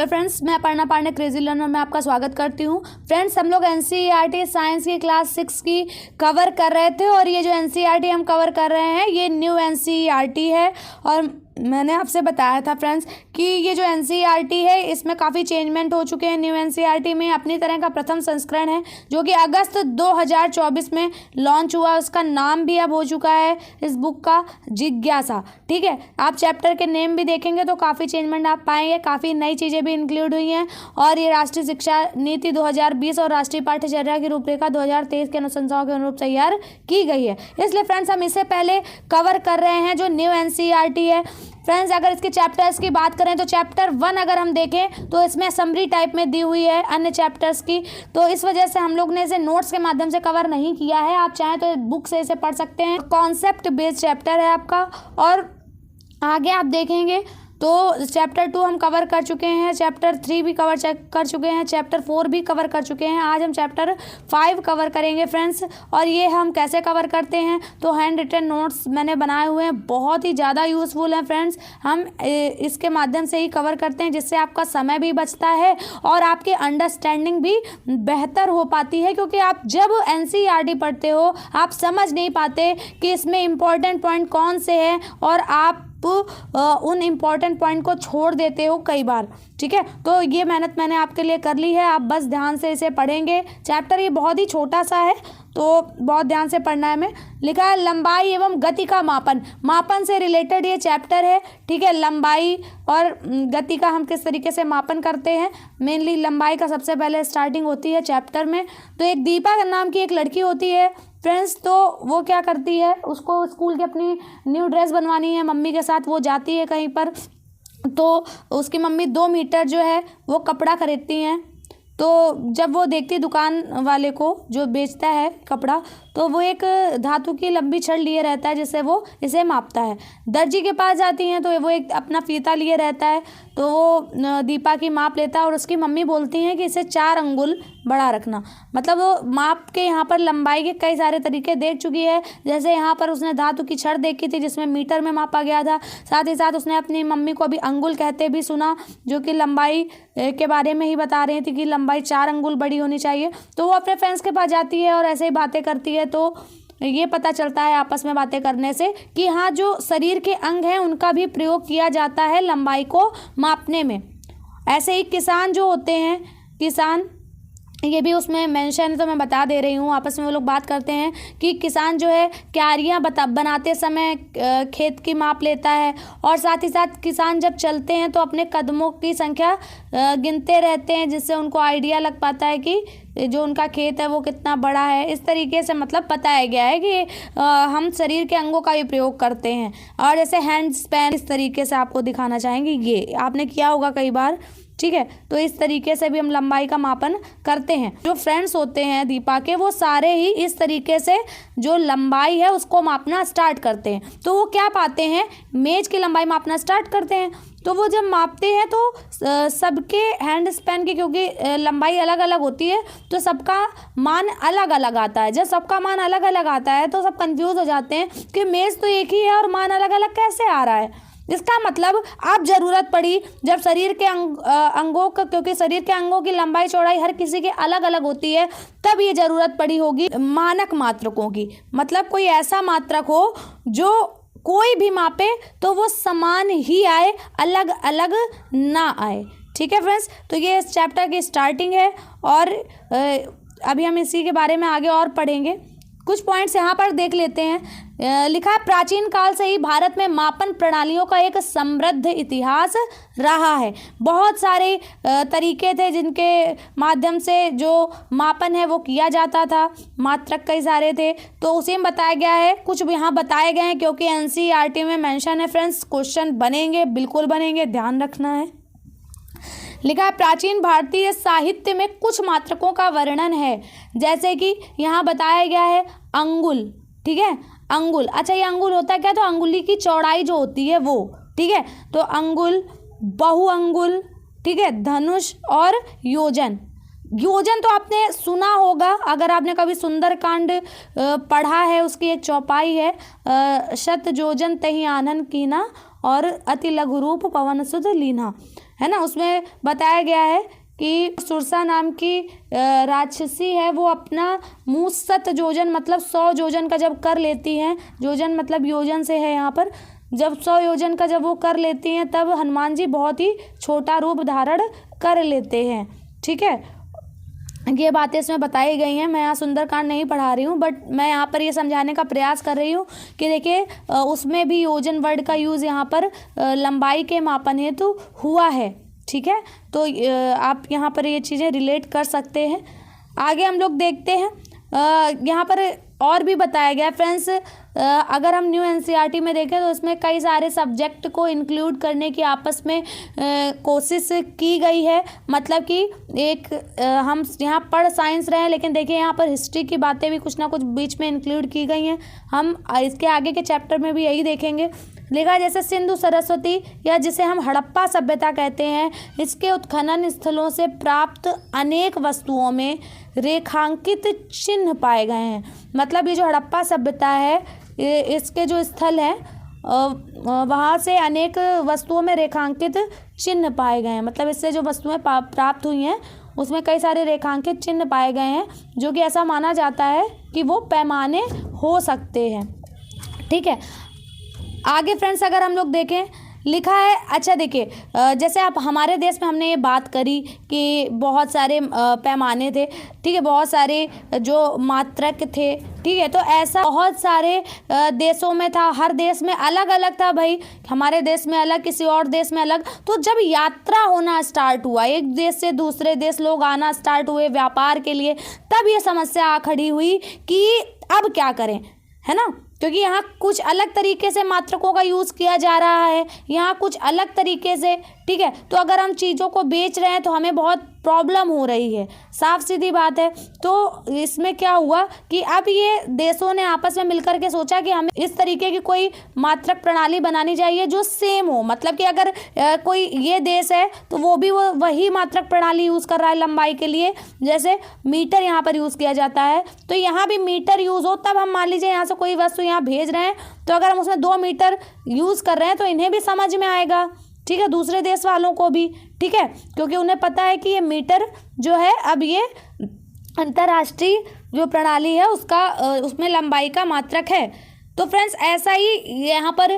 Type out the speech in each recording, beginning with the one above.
Hello friends, मैं Aparna Pandey crazy learner में आपका स्वागत करती हूँ। फ्रेंड्स, हम लोग एनसीईआरटी साइंस की क्लास 6 की कवर कर रहे थे और ये जो एनसीईआरटी हम कवर कर रहे हैं ये न्यू एनसीईआरटी है। और मैंने आपसे बताया था फ्रेंड्स कि ये जो एनसीईआरटी है इसमें काफ़ी चेंजमेंट हो चुके हैं। न्यू एनसीईआरटी में अपनी तरह का प्रथम संस्करण है जो कि अगस्त 2024 में लॉन्च हुआ। उसका नाम भी अब हो चुका है इस बुक का जिज्ञासा। ठीक है, आप चैप्टर के नेम भी देखेंगे तो काफ़ी चेंजमेंट आप पाएंगे, काफ़ी नई चीज़ें भी इंक्लूड हुई हैं। और ये राष्ट्रीय शिक्षा नीति 2020 और राष्ट्रीय पाठ्यचर्या की रूपरेखा 2023 के अनुशंसाओं के अनुरूप तैयार की गई है। इसलिए फ्रेंड्स हम इससे पहले कवर कर रहे हैं जो न्यू एनसीईआरटी है। फ्रेंड्स, अगर इसके चैप्टर्स की बात करें तो चैप्टर 1 अगर हम देखें तो इसमें समरी टाइप में दी हुई है अन्य चैप्टर्स की, तो इस वजह से हम लोग ने इसे नोट्स के माध्यम से कवर नहीं किया है। आप चाहें तो बुक से इसे पढ़ सकते हैं। कॉन्सेप्ट बेस्ड चैप्टर है आपका। और आगे आप देखेंगे तो चैप्टर 2 हम कवर कर चुके हैं, चैप्टर 3 भी कवर कर चुके हैं, चैप्टर 4 भी कवर कर चुके हैं। आज हम चैप्टर 5 कवर करेंगे फ्रेंड्स। और ये हम कैसे कवर करते हैं तो हैंड रिटन नोट्स मैंने बनाए हुए हैं, बहुत ही ज़्यादा यूज़फुल हैं फ्रेंड्स। हम इसके माध्यम से ही कवर करते हैं जिससे आपका समय भी बचता है और आपकी अंडरस्टैंडिंग भी बेहतर हो पाती है। क्योंकि आप जब एनसीईआरटी पढ़ते हो आप समझ नहीं पाते कि इसमें इम्पॉर्टेंट पॉइंट कौन से हैं और आप उन इम्पॉर्टेंट पॉइंट को छोड़ देते हो कई बार। ठीक है, तो ये मेहनत मैंने आपके लिए कर ली है। आप बस ध्यान से इसे पढ़ेंगे। चैप्टर ये बहुत ही छोटा सा है तो बहुत ध्यान से पढ़ना है। में लिखा है लंबाई एवं गति का मापन, मापन से रिलेटेड ये चैप्टर है। ठीक है, लंबाई और गति का हम किस तरीके से मापन करते हैं, मेनली लंबाई का सबसे पहले स्टार्टिंग होती है चैप्टर में। तो एक दीपा नाम की एक लड़की होती है फ्रेंड्स, तो वो क्या करती है, उसको स्कूल की अपनी न्यू ड्रेस बनवानी है मम्मी के साथ। वो जाती है कहीं पर तो उसकी मम्मी 2 मीटर जो है वो कपड़ा खरीदती हैं। तो जब वो देखती दुकान वाले को जो बेचता है कपड़ा, तो वो एक धातु की लंबी छड़ लिए रहता है जिससे वो इसे मापता है। दर्जी के पास जाती हैं तो वो एक अपना फीता लिए रहता है, तो वो दीपा की माप लेता है और उसकी मम्मी बोलती हैं कि इसे 4 अंगुल बड़ा रखना। मतलब वो माप के यहाँ पर लंबाई के कई सारे तरीके देख चुकी है। जैसे यहाँ पर उसने धातु की छड़ देखी थी जिसमें मीटर में मापा गया था। साथ ही साथ उसने अपनी मम्मी को अभी अंगुल कहते भी सुना जो कि लंबाई के बारे में ही बता रही थी कि लंबाई 4 अंगुल बड़ी होनी चाहिए। तो वो अपने फ्रेंड्स के पास जाती है और ऐसे ही बातें करती है। तो ये पता चलता है आपस में बातें करने से कि हाँ, जो शरीर के अंग हैं उनका भी प्रयोग किया जाता है लंबाई को मापने में। ऐसे ही किसान जो होते हैं, किसान ये भी उसमें मेंशन है तो मैं बता दे रही हूँ। आपस में वो लोग बात करते हैं कि किसान जो है क्यारियाँ बनाते समय खेत की माप लेता है। और साथ ही साथ किसान जब चलते हैं तो अपने कदमों की संख्या गिनते रहते हैं जिससे उनको आइडिया लग पाता है कि जो उनका खेत है वो कितना बड़ा है। इस तरीके से मतलब बताया गया है कि हम शरीर के अंगों का भी प्रयोग करते हैं। और जैसे हैंड स्पैन इस तरीके से आपको दिखाना चाहेंगे, ये आपने किया होगा कई बार। ठीक है, तो इस तरीके से भी हम लंबाई का मापन करते हैं। जो फ्रेंड्स होते हैं दीपा के वो सारे ही इस तरीके से जो लंबाई है उसको मापना स्टार्ट करते हैं। तो वो क्या पाते हैं, मेज की लंबाई मापना स्टार्ट करते हैं। तो वो जब मापते हैं तो सबके हैंड स्पैन की क्योंकि लंबाई अलग अलग होती है तो सबका मान अलग अलग आता है। जब सबका मान अलग अलग आता है तो सब कंफ्यूज हो जाते हैं कि मेज तो एक ही है और मान अलग अलग कैसे आ रहा है। इसका मतलब आप ज़रूरत पड़ी जब शरीर के अंगों का, क्योंकि शरीर के अंगों की लंबाई चौड़ाई हर किसी के अलग अलग होती है, तब ये ज़रूरत पड़ी होगी मानक मात्रकों की। मतलब कोई ऐसा मात्रक हो जो कोई भी मापे तो वो समान ही आए, अलग अलग ना आए। ठीक है फ्रेंड्स, तो ये इस चैप्टर की स्टार्टिंग है और अभी हम इसी के बारे में आगे और पढ़ेंगे। कुछ पॉइंट्स यहाँ पर देख लेते हैं। लिखा है प्राचीन काल से ही भारत में मापन प्रणालियों का एक समृद्ध इतिहास रहा है। बहुत सारे तरीके थे जिनके माध्यम से जो मापन है वो किया जाता था। मात्रक कई सारे थे तो उसी में बताया गया है। कुछ यहाँ बताए गए हैं क्योंकि एनसीईआरटी में मेंशन है फ्रेंड्स। क्वेश्चन बनेंगे, बिल्कुल बनेंगे, ध्यान रखना है। लिखा है प्राचीन भारतीय साहित्य में कुछ मात्रकों का वर्णन है, जैसे कि यहाँ बताया गया है अंगुल। ठीक है, अंगुल। अच्छा, ये अंगुल होता है क्या, तो अंगुली की चौड़ाई जो होती है वो। ठीक है, तो अंगुल, बहु अंगुल, ठीक है, धनुष और योजन। योजन तो आपने सुना होगा अगर आपने कभी सुंदरकांड पढ़ा है। उसकी एक चौपाई है, शत योजन तहि आनन कीना और अति लघु रूप पवन सुध लीना, है ना, उसमें बताया गया है कि सुरसा नाम की राक्षसी है, वो अपना मुँह 7 योजन मतलब 100 योजन का जब कर लेती हैं, योजन मतलब योजन से है यहाँ पर, जब 100 योजन का जब वो कर लेती हैं तब हनुमान जी बहुत ही छोटा रूप धारण कर लेते हैं। ठीक है, ये बातें इसमें बताई गई हैं। मैं यहाँ सुंदरकांड नहीं पढ़ा रही हूँ, बट मैं यहाँ पर ये समझाने का प्रयास कर रही हूँ कि देखिए उसमें भी योजन वर्ड का यूज़ यहाँ पर लंबाई के मापन हेतु हुआ है। ठीक है, तो आप यहाँ पर ये चीज़ें रिलेट कर सकते हैं। आगे हम लोग देखते हैं, यहाँ पर और भी बताया गया फ्रेंड्स। अगर हम न्यू एनसीईआरटी में देखें तो इसमें कई सारे सब्जेक्ट को इंक्लूड करने की आपस में कोशिश की गई है। मतलब कि एक हम यहाँ पढ़ साइंस रहे हैं, लेकिन देखिए यहाँ पर हिस्ट्री की बातें भी कुछ ना कुछ बीच में इंक्लूड की गई हैं। हम इसके आगे के चैप्टर में भी यही देखेंगे। लिखा जैसे सिंधु सरस्वती या जिसे हम हड़प्पा सभ्यता कहते हैं, इसके उत्खनन स्थलों से प्राप्त अनेक वस्तुओं में रेखांकित चिन्ह पाए गए हैं। मतलब ये जो हड़प्पा सभ्यता है, इसके जो स्थल हैं वहाँ से अनेक वस्तुओं में रेखांकित चिन्ह पाए गए हैं। मतलब इससे जो वस्तुएं प्राप्त हुई हैं उसमें कई सारे रेखांकित चिन्ह पाए गए हैं, जो कि ऐसा माना जाता है कि वो पैमाने हो सकते हैं। ठीक है, आगे फ्रेंड्स अगर हम लोग देखें, लिखा है, अच्छा देखिए जैसे आप हमारे देश में हमने ये बात करी कि बहुत सारे पैमाने थे। ठीक है, बहुत सारे जो मात्रक थे। ठीक है, तो ऐसा बहुत सारे देशों में था, हर देश में अलग अलग था भाई, हमारे देश में अलग, किसी और देश में अलग। तो जब यात्रा होना स्टार्ट हुआ, एक देश से दूसरे देश लोग आना स्टार्ट हुए व्यापार के लिए, तब ये समस्या खड़ी हुई कि अब क्या करें, है ना, क्योंकि यहाँ कुछ अलग तरीके से मात्रकों का यूज़ किया जा रहा है, यहाँ कुछ अलग तरीके से। ठीक है, तो अगर हम चीज़ों को बेच रहे हैं तो हमें बहुत प्रॉब्लम हो रही है, साफ सीधी बात है। तो इसमें क्या हुआ कि अब ये देशों ने आपस में मिलकर के सोचा कि हमें इस तरीके की कोई मात्रक प्रणाली बनानी चाहिए जो सेम हो। मतलब कि अगर कोई ये देश है तो वो भी वही मात्रक प्रणाली यूज़ कर रहा है लंबाई के लिए, जैसे मीटर यहाँ पर यूज़ किया जाता है, तो यहाँ भी मीटर यूज़ हो। तब हम मान लीजिए यहाँ से कोई वस्तु यहाँ भेज रहे हैं, तो अगर हम उसमें 2 मीटर यूज़ कर रहे हैं तो इन्हें भी समझ में आएगा। ठीक है, दूसरे देश वालों को भी। ठीक है, क्योंकि उन्हें पता है कि ये मीटर जो है अब ये अंतर्राष्ट्रीय जो प्रणाली है उसका उसमें लंबाई का मात्रक है। तो फ्रेंड्स ऐसा ही यहाँ पर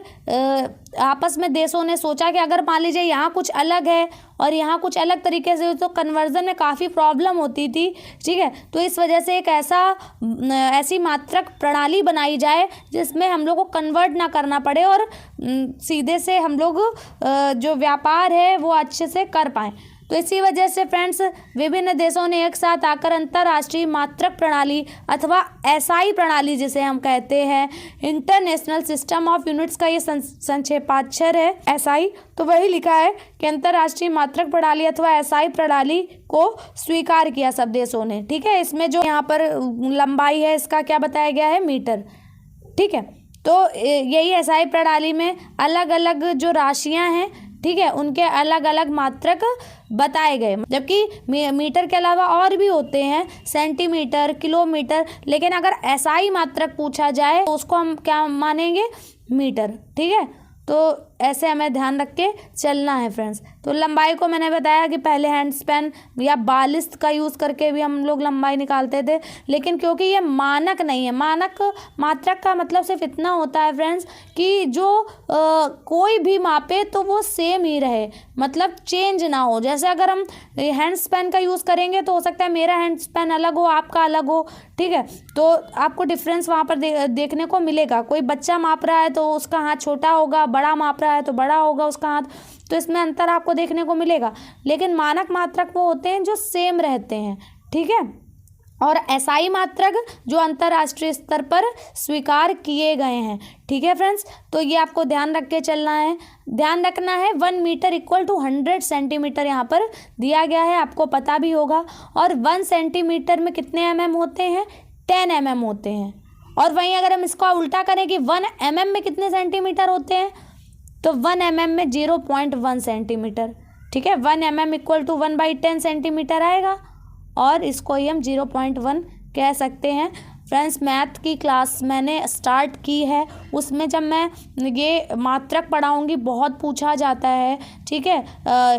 आपस में देशों ने सोचा कि अगर मान लीजिए यहाँ कुछ अलग है और यहाँ कुछ अलग तरीके से, तो कन्वर्जन में काफ़ी प्रॉब्लम होती थी। ठीक है, तो इस वजह से एक ऐसी मात्रक प्रणाली बनाई जाए जिसमें हम लोग को कन्वर्ट ना करना पड़े और सीधे से हम लोग जो व्यापार है वो अच्छे से कर पाएँ। तो इसी वजह से फ्रेंड्स विभिन्न देशों ने एक साथ आकर अंतर्राष्ट्रीय मात्रक प्रणाली अथवा एसआई प्रणाली जिसे हम कहते हैं, इंटरनेशनल सिस्टम ऑफ यूनिट्स का ये संक्षेपाक्षर है एसआई। तो वही लिखा है कि अंतर्राष्ट्रीय मात्रक प्रणाली अथवा एसआई प्रणाली को स्वीकार किया सब देशों ने। ठीक है, इसमें जो यहाँ पर लंबाई है इसका क्या बताया गया है, मीटर। ठीक है, तो यही एसआई प्रणाली में अलग अलग जो राशियाँ हैं, ठीक है, उनके अलग अलग मात्रक बताए गए। जबकि मीटर के अलावा और भी होते हैं, सेंटीमीटर, किलोमीटर, लेकिन अगर एसआई मात्रक पूछा जाए तो उसको हम क्या मानेंगे, मीटर। ठीक है, तो ऐसे हमें ध्यान रख के चलना है फ्रेंड्स। तो लंबाई को मैंने बताया कि पहले हैंड स्पैन या बालिस्त का यूज़ करके भी हम लोग लंबाई निकालते थे, लेकिन क्योंकि ये मानक नहीं है, मानक मात्रक का मतलब सिर्फ इतना होता है फ्रेंड्स कि जो कोई भी मापे तो वो सेम ही रहे, मतलब चेंज ना हो। जैसे अगर हम हैंड स्पैन का यूज़ करेंगे तो हो सकता है मेरा हैंड स्पैन अलग हो, आपका अलग हो। ठीक है, तो आपको डिफरेंस वहाँ पर देखने को मिलेगा। कोई बच्चा माप रहा है तो उसका हाथ छोटा होगा, बड़ा माप रहा है तो बड़ा होगा उसका हाथ, तो इसमें अंतर आपको देखने को मिलेगा। लेकिन मानक मात्रक वो होते हैं जो सेम रहते हैं। ठीक है, और एसआई मात्रक जो अंतर्राष्ट्रीय स्तर पर स्वीकार किए गए हैं। ठीक है फ्रेंड्स, तो ये आपको ध्यान रख के चलना है, ध्यान रखना है। 1 मीटर इक्वल टू 100 सेंटीमीटर यहाँ पर दिया गया है, आपको पता भी होगा। और 1 सेंटीमीटर में कितने mm होते हैं, 10 mm होते हैं। और वहीं अगर हम इसका उल्टा करें कि 1 mm में कितने सेंटीमीटर होते हैं, तो 1 mm में 0.1 सेंटीमीटर। ठीक है, 1 mm इक्वल टू 1/10 सेंटीमीटर आएगा, और इसको ही हम 0.1 कह सकते हैं। फ्रेंड्स मैथ की क्लास मैंने स्टार्ट की है, उसमें जब मैं ये मात्रक पढ़ाऊँगी बहुत पूछा जाता है, ठीक है।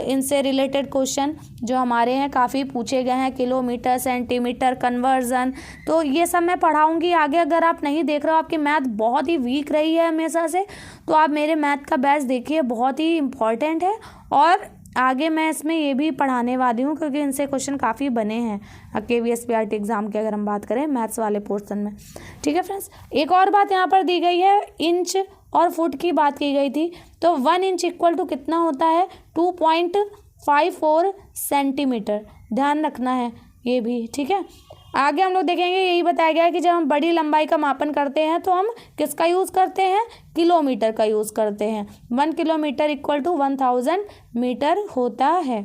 इनसे रिलेटेड क्वेश्चन जो हमारे हैं काफ़ी पूछे गए हैं, किलोमीटर, सेंटीमीटर, कन्वर्जन, तो ये सब मैं पढ़ाऊँगी आगे। अगर आप नहीं देख रहे हो, आपकी मैथ बहुत ही वीक रही है हमेशा से, तो आप मेरे मैथ का बैच देखिए, बहुत ही इम्पॉर्टेंट है। और आगे मैं इसमें ये भी पढ़ाने वाली हूँ क्योंकि इनसे क्वेश्चन काफ़ी बने हैं KVS PRT एग्ज़ाम की, अगर हम बात करें मैथ्स वाले पोर्शन में, ठीक है फ्रेंड्स। एक और बात यहाँ पर दी गई है, इंच और फुट की बात की गई थी, तो 1 इंच इक्वल टू कितना होता है, 2.54 सेंटीमीटर, ध्यान रखना है ये भी, ठीक है। आगे हम लोग देखेंगे, यही बताया गया है कि जब हम बड़ी लंबाई का मापन करते हैं तो हम किसका यूज़ करते हैं, किलोमीटर का यूज़ करते हैं। 1 किलोमीटर इक्वल टू 1000 मीटर होता है,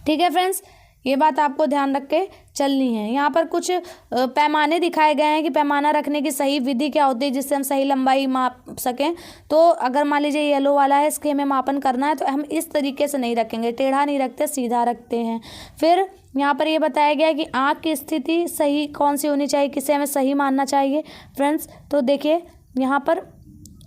ठीक है फ्रेंड्स। ये बात आपको ध्यान रख के चलनी है। यहाँ पर कुछ पैमाने दिखाए गए हैं कि पैमाना रखने की सही विधि क्या होती है जिससे हम सही लंबाई माप सकें। तो अगर मान लीजिए येलो वाला है, इसके हमें मापन करना है, तो हम इस तरीके से नहीं रखेंगे, टेढ़ा नहीं रखते, सीधा रखते हैं। फिर यहाँ पर ये बताया गया है कि आँख की स्थिति सही कौन सी होनी चाहिए, किसे हमें सही मानना चाहिए फ्रेंड्स। तो देखिए यहाँ पर,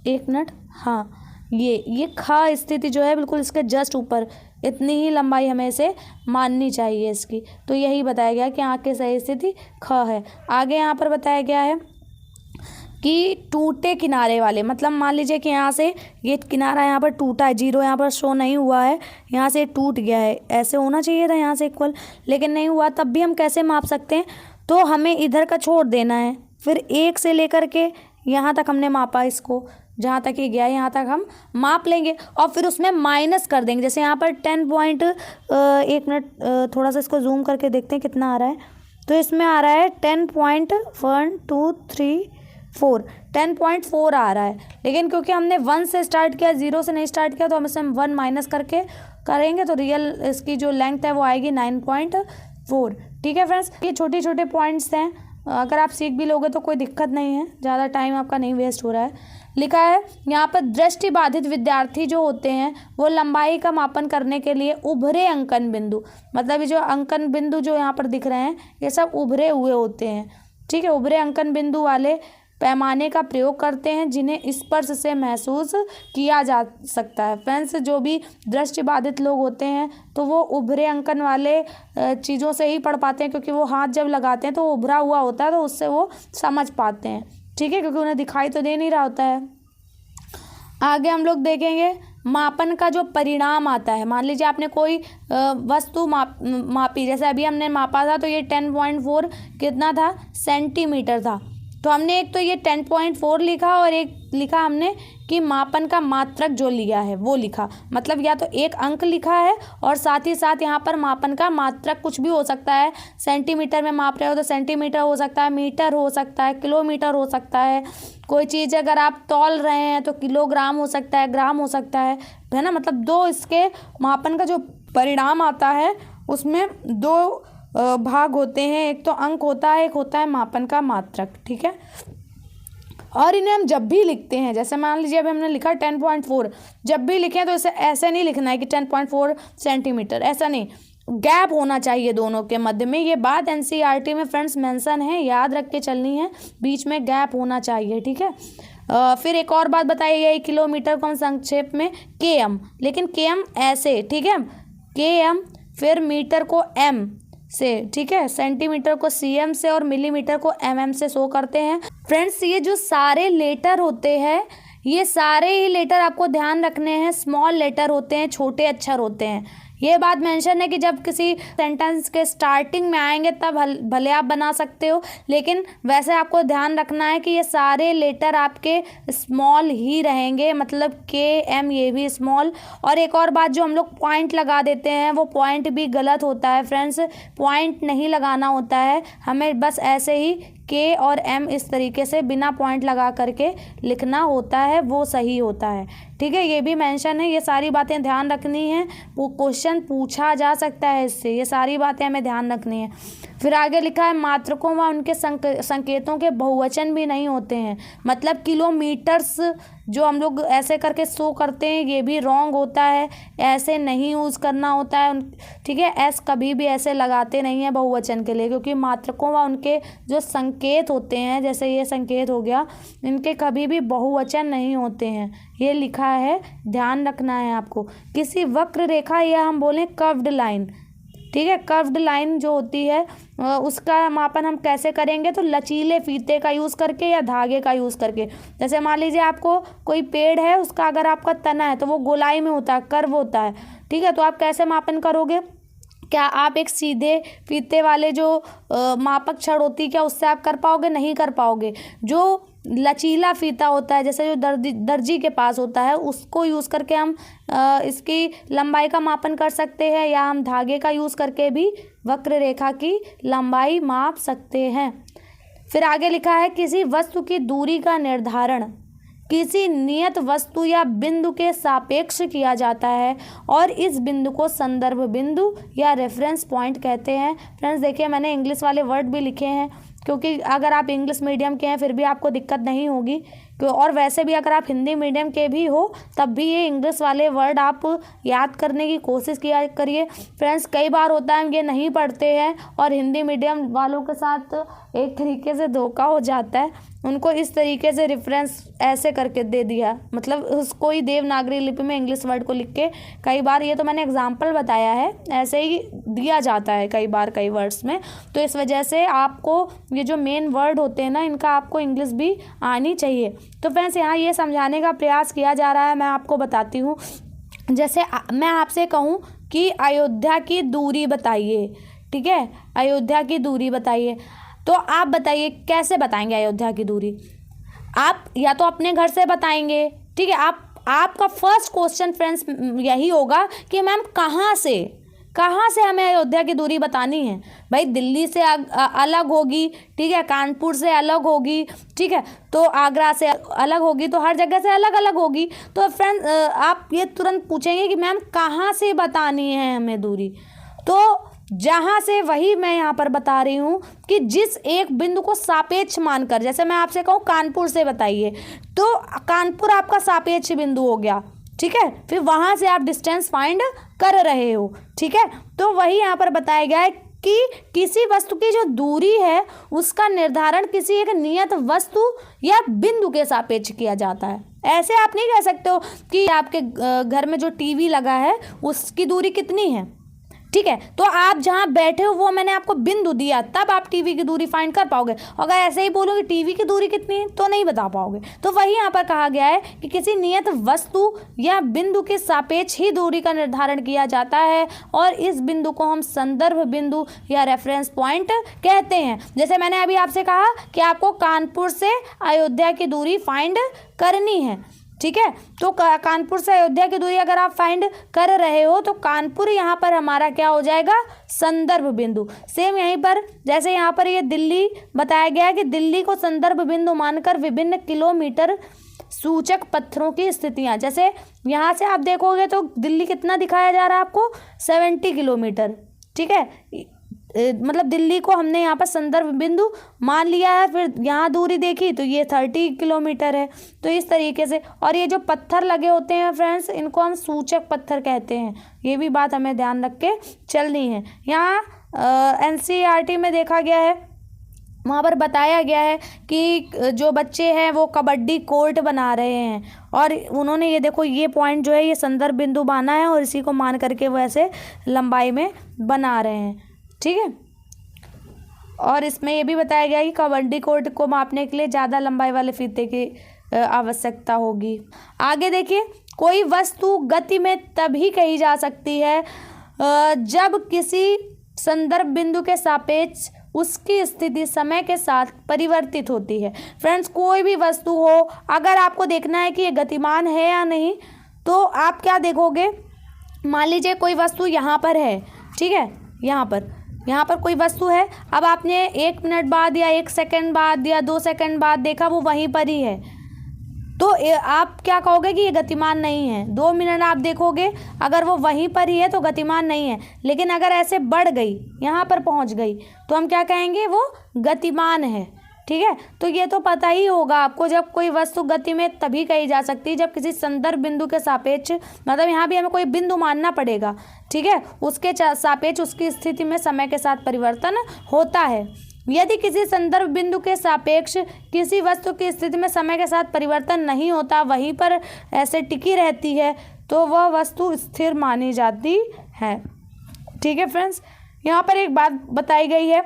एक मिनट, हाँ, ये ख स्थिति जो है बिल्कुल इसके जस्ट ऊपर, इतनी ही लंबाई हमें इसे माननी चाहिए इसकी। तो यही बताया गया कि आँख की सही स्थिति ख है। आगे यहाँ पर बताया गया है कि टूटे किनारे वाले, मतलब मान लीजिए कि यहाँ से ये किनारा यहाँ पर टूटा है, 0 यहाँ पर शो नहीं हुआ है, यहाँ से टूट गया है, ऐसे होना चाहिए था यहाँ से इक्वल, लेकिन नहीं हुआ, तब भी हम कैसे माप सकते हैं, तो हमें इधर का छोड़ देना है। फिर 1 से लेकर के यहाँ तक हमने मापा, इसको जहाँ तक ये गया यहाँ तक हम माप लेंगे और फिर उसमें माइनस कर देंगे। जैसे यहाँ पर 10 पॉइंट, एक मिनट थोड़ा सा इसको जूम करके देखते हैं कितना आ रहा है। तो इसमें आ रहा है 10.123 10.4 आ रहा है, लेकिन क्योंकि हमने 1 से स्टार्ट किया, 0 से नहीं स्टार्ट किया, तो हम इसमें 1 माइनस करके करेंगे तो रियल इसकी जो लेंथ है वो आएगी 9.4, ठीक है फ्रेंड्स। ये छोटे छोटे पॉइंट्स हैं, अगर आप सीख भी लोगे तो कोई दिक्कत नहीं है, ज़्यादा टाइम आपका नहीं वेस्ट हो रहा है। लिखा है यहाँ पर, दृष्टि बाधित विद्यार्थी जो होते हैं वो लंबाई का मापन करने के लिए उभरे अंकन बिंदु, मतलब ये जो अंकन बिंदु जो यहाँ पर दिख रहे हैं ये सब उभरे हुए होते हैं, ठीक है। उभरे अंकन बिंदु वाले पैमाने का प्रयोग करते हैं जिन्हें स्पर्श से महसूस किया जा सकता है। फ्रेंड्स जो भी दृष्टि बाधित लोग होते हैं तो वो उभरे अंकन वाले चीज़ों से ही पढ़ पाते हैं, क्योंकि वो हाथ जब लगाते हैं तो वो उभरा हुआ होता है, तो उससे वो समझ पाते हैं, ठीक है, क्योंकि उन्हें दिखाई तो दे नहीं रहा होता है। आगे हम लोग देखेंगे मापन का जो परिणाम आता है। मान लीजिए आपने कोई वस्तु मापी, जैसे अभी हमने मापा था तो ये 10.4 कितना था, सेंटीमीटर था। तो हमने एक तो ये 10.4 लिखा और एक लिखा हमने कि मापन का मात्रक जो लिया है वो लिखा, मतलब या तो एक अंक लिखा है और साथ ही साथ यहाँ पर मापन का मात्रक कुछ भी हो सकता है। सेंटीमीटर में माप रहे हो तो सेंटीमीटर हो सकता है, मीटर हो सकता है, किलोमीटर हो सकता है। कोई चीज़ अगर आप तौल रहे हैं तो किलोग्राम हो सकता है, ग्राम हो सकता है ना। मतलब दो इसके मापन का जो परिणाम आता है उसमें 2 भाग होते हैं, एक तो अंक होता है, एक होता है मापन का मात्रक, ठीक है। और इन्हें हम जब भी लिखते हैं, जैसे मान लीजिए अभी हमने लिखा 10.4, जब भी लिखें तो इसे ऐसे नहीं लिखना है कि 10.4 सेंटीमीटर, ऐसा नहीं, गैप होना चाहिए दोनों के मध्य में। ये बात NCERT में फ्रेंड्स मेंशन है, याद रख के चलनी है, बीच में गैप होना चाहिए, ठीक है। फिर एक और बात बताई गई, किलोमीटर को हम संक्षेप में km, लेकिन km ऐसे, ठीक है, km, फिर मीटर को m से, ठीक है, सेंटीमीटर को cm से और मिलीमीटर को mm से शो करते हैं। फ्रेंड्स ये जो सारे लेटर होते हैं, ये सारे ही लेटर आपको ध्यान रखने हैं, स्मॉल लेटर होते हैं, छोटे अक्षर होते हैं। ये बात मेंशन है कि जब किसी सेंटेंस के स्टार्टिंग में आएंगे तब भले आप बना सकते हो, लेकिन वैसे आपको ध्यान रखना है कि ये सारे लेटर आपके स्मॉल ही रहेंगे, मतलब KM ये भी स्मॉल। और एक और बात, जो हम लोग पॉइंट लगा देते हैं वो पॉइंट भी गलत होता है फ्रेंड्स, पॉइंट नहीं लगाना होता है, हमें बस ऐसे ही K और M इस तरीके से बिना पॉइंट लगा करके लिखना होता है, वो सही होता है, ठीक है। ये भी मेंशन है, ये सारी बातें ध्यान रखनी है, वो क्वेश्चन पूछा जा सकता है इससे, ये सारी बातें हमें ध्यान रखनी है। फिर आगे लिखा है मात्रकों व उनके संकेतों के बहुवचन भी नहीं होते हैं, मतलब किलोमीटर्स जो हम लोग ऐसे करके शो करते हैं ये भी रॉन्ग होता है, ऐसे नहीं यूज़ करना होता है। ठीक है, एस कभी भी ऐसे लगाते नहीं हैं बहुवचन के लिए, क्योंकि मात्रकों व उनके जो संकेत होते हैं, जैसे ये संकेत हो गया, इनके कभी भी बहुवचन नहीं होते हैं। ये लिखा है, ध्यान रखना है आपको। किसी वक्र रेखा या हम बोलें कर्व्ड लाइन, ठीक है, कर्व्ड लाइन जो होती है उसका मापन हम कैसे करेंगे, तो लचीले फीते का यूज़ करके या धागे का यूज़ करके। जैसे मान लीजिए आपको कोई पेड़ है, उसका अगर आपका तना है तो वो गोलाई में होता है, कर्व होता है, ठीक है, तो आप कैसे मापन करोगे? क्या आप एक सीधे फीते वाले जो मापक छड़ होती है, क्या उससे आप कर पाओगे? नहीं कर पाओगे। जो लचीला फीता होता है, जैसे जो दर्जी के पास होता है, उसको यूज़ करके हम इसकी लंबाई का मापन कर सकते हैं, या हम धागे का यूज़ करके भी वक्र रेखा की लंबाई माप सकते हैं। फिर आगे लिखा है, किसी वस्तु की दूरी का निर्धारण किसी नियत वस्तु या बिंदु के सापेक्ष किया जाता है और इस बिंदु को संदर्भ बिंदु या रेफरेंस पॉइंट कहते हैं। फ्रेंड्स देखिए, मैंने इंग्लिश वाले वर्ड भी लिखे हैं, क्योंकि अगर आप इंग्लिश मीडियम के हैं फिर भी आपको दिक्कत नहीं होगी, और वैसे भी अगर आप हिंदी मीडियम के भी हो तब भी ये इंग्लिश वाले वर्ड आप याद करने की कोशिश किया करिए। फ्रेंड्स कई बार होता है हम ये नहीं पढ़ते हैं और हिंदी मीडियम वालों के साथ एक तरीके से धोखा हो जाता है, उनको इस तरीके से रेफरेंस ऐसे करके दे दिया, मतलब उसको ही देवनागरी लिपि में इंग्लिश वर्ड को लिख के, कई बार ये तो मैंने एग्जाम्पल बताया है, ऐसे ही दिया जाता है कई बार कई वर्ड्स में। तो इस वजह से आपको ये जो मेन वर्ड होते हैं ना, इनका आपको इंग्लिश भी आनी चाहिए। तो फ्रेंड्स यहाँ ये समझाने का प्रयास किया जा रहा है, मैं आपको बताती हूँ। जैसे मैं आपसे कहूँ कि अयोध्या की दूरी बताइए, ठीक है, अयोध्या की दूरी बताइए, तो आप बताइए कैसे बताएंगे अयोध्या की दूरी? आप या तो अपने घर से बताएंगे, ठीक है, आपका फर्स्ट क्वेश्चन फ्रेंड्स यही होगा कि मैम कहाँ से हमें अयोध्या की दूरी बतानी है? भाई दिल्ली से अलग होगी, ठीक है, कानपुर से अलग होगी, ठीक है, तो आगरा से अलग होगी, तो हर जगह से अलग अलग होगी। तो फ्रेंड्स आप ये तुरंत पूछेंगे कि मैम कहाँ से बतानी है हमें दूरी? तो जहाँ से, वही मैं यहाँ पर बता रही हूँ कि जिस एक बिंदु को सापेक्ष मानकर, जैसे मैं आपसे कहूँ कानपुर से बताइए, तो कानपुर आपका सापेक्ष बिंदु हो गया, ठीक है, फिर वहाँ से आप डिस्टेंस फाइंड कर रहे हो, ठीक है। तो वही यहाँ पर बताया गया है कि किसी वस्तु की जो दूरी है उसका निर्धारण किसी एक नियत वस्तु या बिंदु के सापेक्ष किया जाता है। ऐसे आप नहीं कह सकते हो कि आपके घर में जो टीवी लगा है उसकी दूरी कितनी है, ठीक है, तो आप जहाँ बैठे हो वो मैंने आपको बिंदु दिया, तब आप टीवी की दूरी फाइंड कर पाओगे। अगर ऐसे ही बोलोगे टीवी की दूरी कितनी है तो नहीं बता पाओगे। तो वही यहाँ पर कहा गया है कि किसी नियत वस्तु या बिंदु के सापेक्ष ही दूरी का निर्धारण किया जाता है और इस बिंदु को हम संदर्भ बिंदु या रेफरेंस पॉइंट कहते हैं। जैसे मैंने अभी आपसे कहा कि आपको कानपुर से अयोध्या की दूरी फाइंड करनी है, ठीक है, तो कानपुर से अयोध्या की दूरी अगर आप फाइंड कर रहे हो तो कानपुर यहाँ पर हमारा क्या हो जाएगा? संदर्भ बिंदु। सेम यहीं पर, जैसे यहाँ पर ये दिल्ली बताया गया है कि दिल्ली को संदर्भ बिंदु मानकर विभिन्न किलोमीटर सूचक पत्थरों की स्थितियाँ, जैसे यहाँ से आप देखोगे तो दिल्ली कितना दिखाया जा रहा है आपको? 70 किलोमीटर, ठीक है, मतलब दिल्ली को हमने यहाँ पर संदर्भ बिंदु मान लिया है। फिर यहाँ दूरी देखी तो ये 30 किलोमीटर है। तो इस तरीके से, और ये जो पत्थर लगे होते हैं फ्रेंड्स, इनको हम सूचक पत्थर कहते हैं। ये भी बात हमें ध्यान रख के चलनी है। यहाँ NCERT में देखा गया है, वहाँ पर बताया गया है कि जो बच्चे हैं वो कबड्डी कोर्ट बना रहे हैं और उन्होंने ये देखो ये पॉइंट जो है ये संदर्भ बिंदु माना है और इसी को मान करके वो ऐसे लंबाई में बना रहे हैं, ठीक है। और इसमें ये भी बताया गया है कि कबड्डी कोर्ट को मापने के लिए ज़्यादा लंबाई वाले फीते की आवश्यकता होगी। आगे देखिए, कोई वस्तु गति में तभी कही जा सकती है जब किसी संदर्भ बिंदु के सापेक्ष उसकी स्थिति समय के साथ परिवर्तित होती है। फ्रेंड्स कोई भी वस्तु हो, अगर आपको देखना है कि ये गतिमान है या नहीं, तो आप क्या देखोगे? मान लीजिए कोई वस्तु यहाँ पर है, ठीक है, यहाँ पर कोई वस्तु है, अब आपने 1 मिनट बाद या 1 सेकंड बाद या 2 सेकंड बाद देखा वो वहीं पर ही है, तो आप क्या कहोगे कि ये गतिमान नहीं है। 2 मिनट आप देखोगे, अगर वो वहीं पर ही है तो गतिमान नहीं है, लेकिन अगर ऐसे बढ़ गई, यहाँ पर पहुँच गई, तो हम क्या कहेंगे? वो गतिमान है, ठीक है। तो ये तो पता ही होगा आपको, जब कोई वस्तु गति में तभी कही जा सकती है जब किसी संदर्भ बिंदु के सापेक्ष, मतलब यहाँ भी हमें कोई बिंदु मानना पड़ेगा, ठीक है, उसके सापेक्ष उसकी स्थिति में समय के साथ परिवर्तन होता है। यदि किसी संदर्भ बिंदु के सापेक्ष किसी वस्तु की स्थिति में समय के साथ परिवर्तन नहीं होता, वहीं पर ऐसे टिकी रहती है, तो वह वस्तु स्थिर मानी जाती है। ठीक है फ्रेंड्स, यहाँ पर एक बात बताई गई है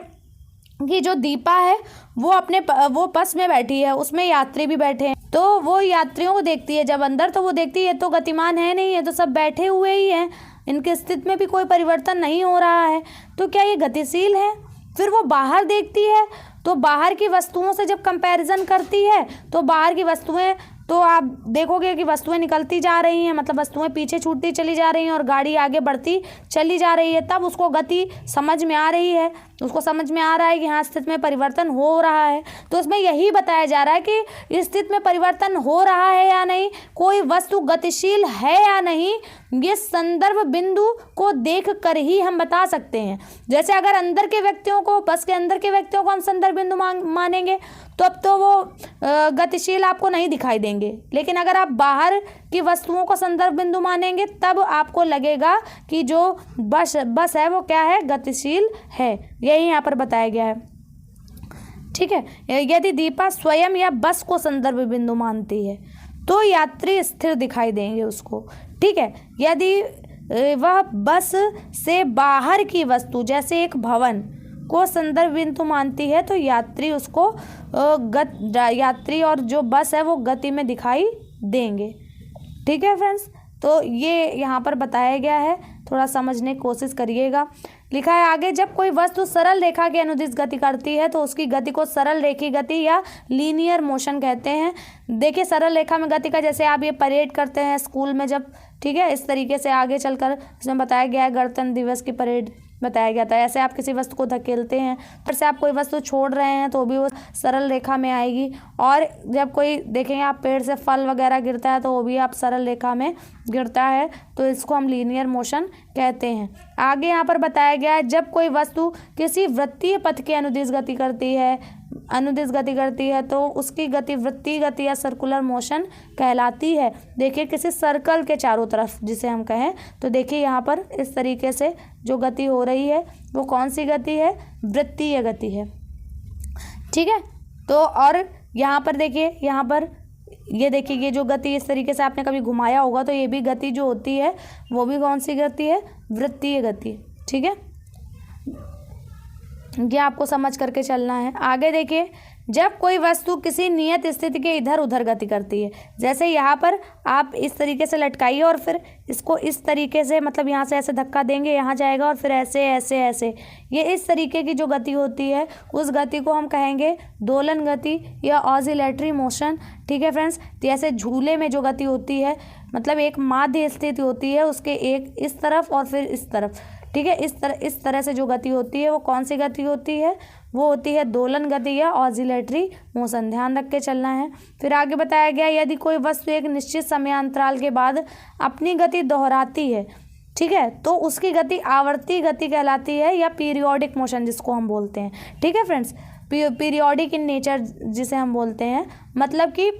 कि जो दीपा है वो बस में बैठी है, उसमें यात्री भी बैठे हैं, तो वो यात्रियों को देखती है जब अंदर, तो वो देखती है तो गतिमान है नहीं है, तो सब बैठे हुए ही हैं, इनकी स्थिति में भी कोई परिवर्तन नहीं हो रहा है, तो क्या ये गतिशील है। फिर वो बाहर देखती है, तो बाहर की वस्तुओं से जब कंपैरिजन करती है तो बाहर की वस्तुएं, तो आप देखोगे कि वस्तुएं निकलती जा रही हैं, मतलब वस्तुएं पीछे छूटती चली जा रही हैं और गाड़ी आगे बढ़ती चली जा रही है, तब उसको गति समझ में आ रही है, उसको समझ में आ रहा है कि हाँ स्थिति में परिवर्तन हो रहा है। तो उसमें यही बताया जा रहा है कि स्थिति में परिवर्तन हो रहा है या नहीं, कोई वस्तु गतिशील है या नहीं, ये संदर्भ बिंदु को देख कर ही हम बता सकते हैं। जैसे अगर अंदर के व्यक्तियों को, बस के अंदर के व्यक्तियों को हम संदर्भ बिंदु मानेंगे तो अब तो वो गतिशील आपको नहीं दिखाई देंगे, लेकिन अगर आप बाहर की वस्तुओं को संदर्भ बिंदु मानेंगे तब आपको लगेगा कि जो बस है वो क्या है, गतिशील है। यही यहाँ पर बताया गया है। ठीक है, यदि दीपा स्वयं या बस को संदर्भ बिंदु मानती है तो यात्री स्थिर दिखाई देंगे उसको। ठीक है, यदि वह बस से बाहर की वस्तु जैसे एक भवन को संदर्भ बिंदु मानती है तो यात्री उसको यात्री और जो बस है वो गति में दिखाई देंगे। ठीक है फ्रेंड्स, तो ये यहाँ पर बताया गया है, थोड़ा समझने की कोशिश करिएगा। लिखा है आगे, जब कोई वस्तु सरल रेखा के अनुदिश गति करती है तो उसकी गति को सरल रेखी गति या लीनियर मोशन कहते हैं। देखिए सरल रेखा में गति का, जैसे आप ये परेड करते हैं स्कूल में जब, ठीक है, इस तरीके से आगे चलकर इसमें बताया गया है गणतंत्र दिवस की परेड बताया गया था। ऐसे आप किसी वस्तु को धकेलते हैं, फिर से आप कोई वस्तु छोड़ रहे हैं तो भी वो सरल रेखा में आएगी, और जब कोई देखेंगे आप पेड़ से फल वगैरह गिरता है तो वो भी आप सरल रेखा में गिरता है, तो इसको हम लीनियर मोशन कहते हैं। आगे यहाँ पर बताया गया है, जब कोई वस्तु किसी वृत्तीय पथ के अनुदिश गति करती है तो उसकी गति वृत्तीय गति या सर्कुलर मोशन कहलाती है। देखिए किसी सर्कल के चारों तरफ जिसे हम कहें, तो देखिए यहाँ पर इस तरीके से जो गति हो रही है वो कौन सी गति है, वृत्तीय गति है। ठीक है, तो और यहाँ पर देखिए, यहाँ पर ये देखिए ये जो गति इस तरीके से आपने कभी घुमाया होगा तो ये भी गति जो होती है वो भी कौन सी गति है, वृत्तीय गति। ठीक है, ये आपको समझ करके चलना है। आगे देखिए, जब कोई वस्तु किसी नियत स्थिति के इधर उधर गति करती है, जैसे यहाँ पर आप इस तरीके से लटकाइए और फिर इसको इस तरीके से, मतलब यहाँ से ऐसे धक्का देंगे, यहाँ जाएगा और फिर ऐसे ऐसे ऐसे, ये इस तरीके की जो गति होती है उस गति को हम कहेंगे दोलन गति या ऑसिलेटरी मोशन। ठीक है फ्रेंड्स, जैसे झूले में जो गति होती है, मतलब एक माध्य स्थिति होती है उसके एक इस तरफ और फिर इस तरफ, ठीक है, इस तरह से जो गति होती है वो कौन सी गति होती है, वो होती है दोलन गति या ऑसिलेटरी मोशन। ध्यान रख के चलना है। फिर आगे बताया गया, यदि कोई वस्तु एक निश्चित समयांतराल के बाद अपनी गति दोहराती है, ठीक है, तो उसकी गति आवर्ती गति कहलाती है या पीरियोडिक मोशन जिसको हम बोलते हैं। ठीक है फ्रेंड्स, पीरियोडिक इन नेचर जिसे हम बोलते हैं, मतलब कि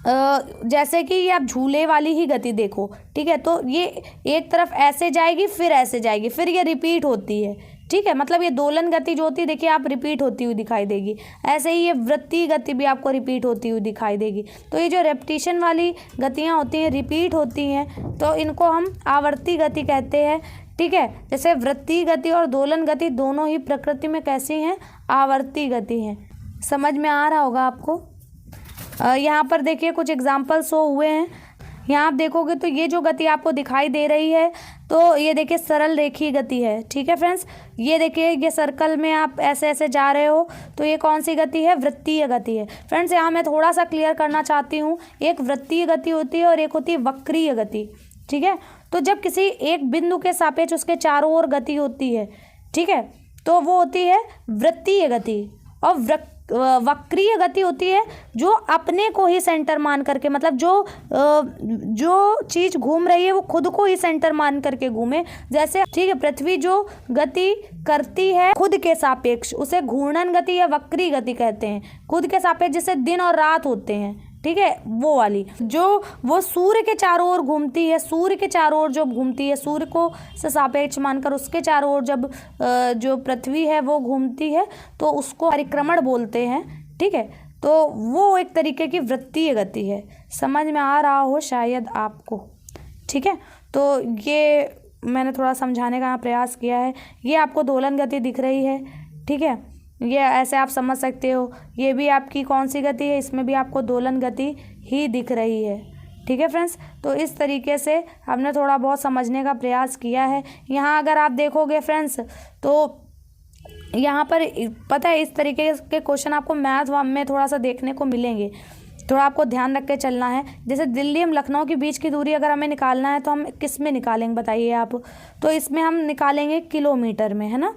जैसे कि आप झूले वाली ही गति देखो, ठीक है, तो ये एक तरफ ऐसे जाएगी फिर ऐसे जाएगी, फिर ये रिपीट होती है। ठीक है, मतलब ये दोलन गति जो होती है देखिए आप रिपीट होती हुई दिखाई देगी, ऐसे ही ये वृत्तीय गति भी आपको रिपीट होती हुई दिखाई देगी। तो ये जो रेपिटेशन वाली गतियाँ होती हैं, रिपीट होती हैं, तो इनको हम आवर्ती गति कहते हैं। ठीक है, जैसे वृत्तीय गति और दोलन गति दोनों ही प्रकृति में कैसी हैं, आवर्ती गति हैं। समझ में आ रहा होगा आपको। यहाँ पर देखिए कुछ एग्जाम्पल शो हुए हैं, यहाँ आप देखोगे तो ये जो गति आपको दिखाई दे रही है तो ये देखिए सरल रेखीय गति है। ठीक है फ्रेंड्स, ये देखिए ये सर्कल में आप ऐसे ऐसे जा रहे हो तो ये कौन सी गति है, वृत्तीय गति है। फ्रेंड्स यहाँ मैं थोड़ा सा क्लियर करना चाहती हूँ, एक वृत्तीय गति होती है और एक होती है वक्रीय गति। ठीक है, तो जब किसी एक बिंदु के सापेक्ष उसके चारों ओर गति होती है, ठीक है, तो वो होती है वृत्तीय गति। और वक्रीय गति होती है जो अपने को ही सेंटर मान करके, मतलब जो चीज़ घूम रही है वो खुद को ही सेंटर मान करके घूमे। जैसे ठीक है, पृथ्वी जो गति करती है खुद के सापेक्ष, उसे घूर्णन गति या वक्री गति कहते हैं। खुद के सापेक्ष जैसे दिन और रात होते हैं, ठीक है, वो वाली जो वो सूर्य के चारों ओर घूमती है, सूर्य के चारों ओर जो घूमती है, सूर्य को से सापेक्ष मानकर उसके चारों ओर जब जो पृथ्वी है वो घूमती है तो उसको परिक्रमण बोलते हैं। ठीक है, तो वो एक तरीके की वृत्तीय गति है। समझ में आ रहा हो शायद आपको। ठीक है, तो ये मैंने थोड़ा समझाने का प्रयास किया है। ये आपको दोलन गति दिख रही है। ठीक है, ये ऐसे आप समझ सकते हो। ये भी आपकी कौन सी गति है, इसमें भी आपको दोलन गति ही दिख रही है। ठीक है फ्रेंड्स, तो इस तरीके से हमने थोड़ा बहुत समझने का प्रयास किया है। यहाँ अगर आप देखोगे फ्रेंड्स तो यहाँ पर पता है इस तरीके के क्वेश्चन आपको मैथ में थोड़ा सा देखने को मिलेंगे। थोड़ा आपको ध्यान रख के चलना है। जैसे दिल्ली और लखनऊ के बीच की दूरी अगर हमें निकालना है तो हम किस में निकालेंगे बताइए आप। तो इसमें हम निकालेंगे किलोमीटर में, है ना।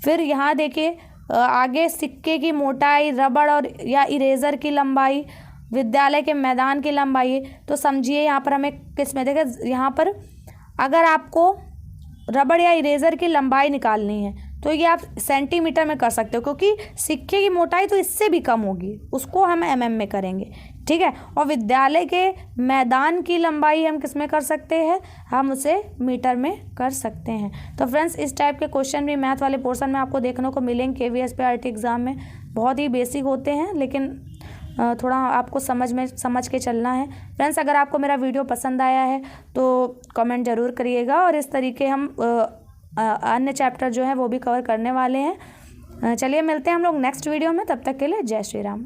फिर यहाँ देखिए आगे सिक्के की मोटाई, रबड़ और या इरेज़र की लंबाई, विद्यालय के मैदान की लंबाई। तो समझिए यहाँ पर हमें किस में देखिए, यहाँ पर अगर आपको रबड़ या इरेज़र की लंबाई निकालनी है तो ये आप सेंटीमीटर में कर सकते हो, क्योंकि सिक्के की मोटाई तो इससे भी कम होगी, उसको हम एमएम में करेंगे। ठीक है, और विद्यालय के मैदान की लंबाई हम किस में कर सकते हैं, हम उसे मीटर में कर सकते हैं। तो फ्रेंड्स इस टाइप के क्वेश्चन भी मैथ वाले पोर्शन में आपको देखने को मिलेंगे केवीएस पे आरटी एग्ज़ाम में। बहुत ही बेसिक होते हैं, लेकिन थोड़ा आपको समझ के चलना है। फ्रेंड्स अगर आपको मेरा वीडियो पसंद आया है तो कमेंट ज़रूर करिएगा, और इस तरीके हम अन्य चैप्टर जो है वो भी कवर करने वाले हैं। चलिए मिलते हैं हम लोग नेक्स्ट वीडियो में, तब तक के लिए जय श्री राम।